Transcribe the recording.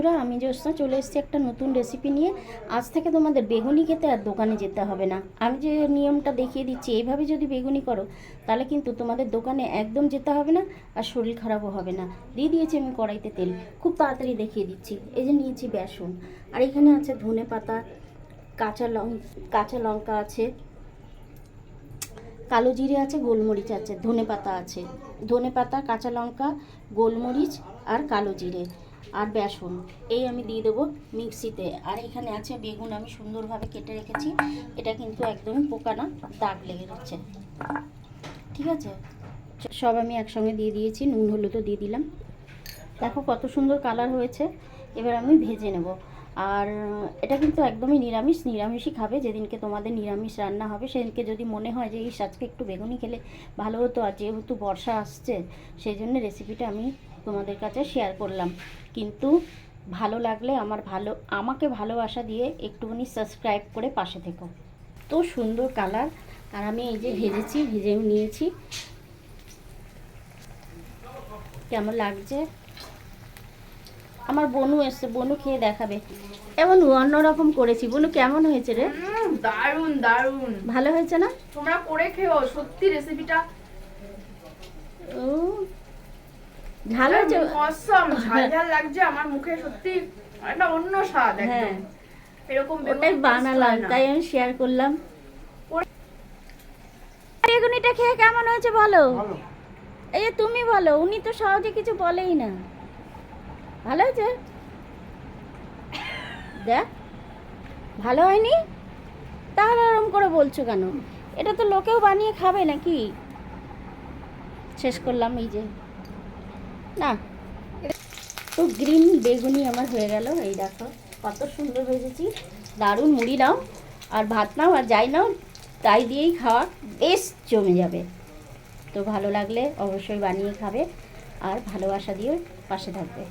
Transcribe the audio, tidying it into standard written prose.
বন্ধুরা, আমি জ্যোৎস্না চলে এসেছি একটা নতুন রেসিপি নিয়ে। আজ থেকে তোমাদের বেগুনি খেতে আর দোকানে যেতে হবে না। আমি যে নিয়মটা দেখিয়ে দিচ্ছি, এইভাবে যদি বেগুনি করো তাহলে কিন্তু তোমাদের দোকানে একদম যেতে হবে না, আর শরীর খারাপও হবে না। দিয়ে দিয়েছি আমি কড়াইতে তেল, খুব তাড়াতাড়ি দেখিয়ে দিচ্ছি। এই যে নিয়েছি বেসন, আর এখানে আছে ধনে পাতা, কাঁচা লঙ্কা আছে, কালো জিরে আছে, গোলমরিচ আছে, ধনে পাতা আছে, ধনে পাতা, কাঁচা লঙ্কা, গোলমরিচ আর কালো জিরে আর বেসন, এই আমি দিয়ে দেবো মিক্সিতে। আর এখানে আছে বেগুন, আমি সুন্দরভাবে কেটে রেখেছি। এটা কিন্তু একদমই পোকা না, দাগ লেগে যাচ্ছে। ঠিক আছে, সব আমি একসঙ্গে দিয়ে দিয়েছি, নুন হলুদও দিয়ে দিলাম। দেখো কত সুন্দর কালার হয়েছে। এবার আমি ভেজে নেব। আর এটা কিন্তু একদমই নিরামিষই খাবে। যেদিনকে তোমাদের নিরামিষ রান্না হবে সেদিনকে যদি মনে হয় যে এই আজকে একটু বেগুনি খেলে ভালো হতো, আর যেহেতু বর্ষা আসছে সেই জন্য রেসিপিটা আমি তোমাদের কাছে শেয়ার করলাম। কিন্তু ভালো লাগলে আমাকে ভালোবাসা দিয়ে একটুখানি সাবস্ক্রাইব করে পাশে থেকো। তো সুন্দর কালার। আর আমি এই যে ভেজেও নিয়েছি। কেমন লাগছে? আমার বনু এসছে, বনু খেয়ে দেখাবে। এমন অন্যরকম করেছি। বনু কেমন হয়েছে রে? দারুন দারুন, ভালো হয়েছে না? তোমরা করে খেও, সত্যি রেসিপিটা ও ঝাল হয়েছে, অসম, ঝাল ঝাল লাগছে আমার মুখে, সত্যি একটা অন্য স্বাদ হ্যাঁ, একদম। এরকম ওটাই বানালাম, তাই আমি শেয়ার করলাম। বেগুনিটা খেয়ে কেমন হয়েছে বলো? এই যে তুমি বলো, উনি তো সহজে কিছু বলেই না। ভালো হয়েছে? দেখ, ভালো হয়নি? তাহলে ওরম করে বলছো কেন? এটা তো লোকেও বানিয়ে খাবে নাকি? শেষ করলাম এই যে, না তো গ্রিন বেগুনি আমার হয়ে গেল। এই দেখো কত সুন্দর ভেজেছি। দারুণ মুড়ি নাও আর ভাত নাও আর যাই নাও, তাই দিয়েই খাওয়া বেশ জমে যাবে। তো ভালো লাগলে অবশ্যই বানিয়ে খাবে, আর ভালোবাসা দিয়ে পাশে থাকবে।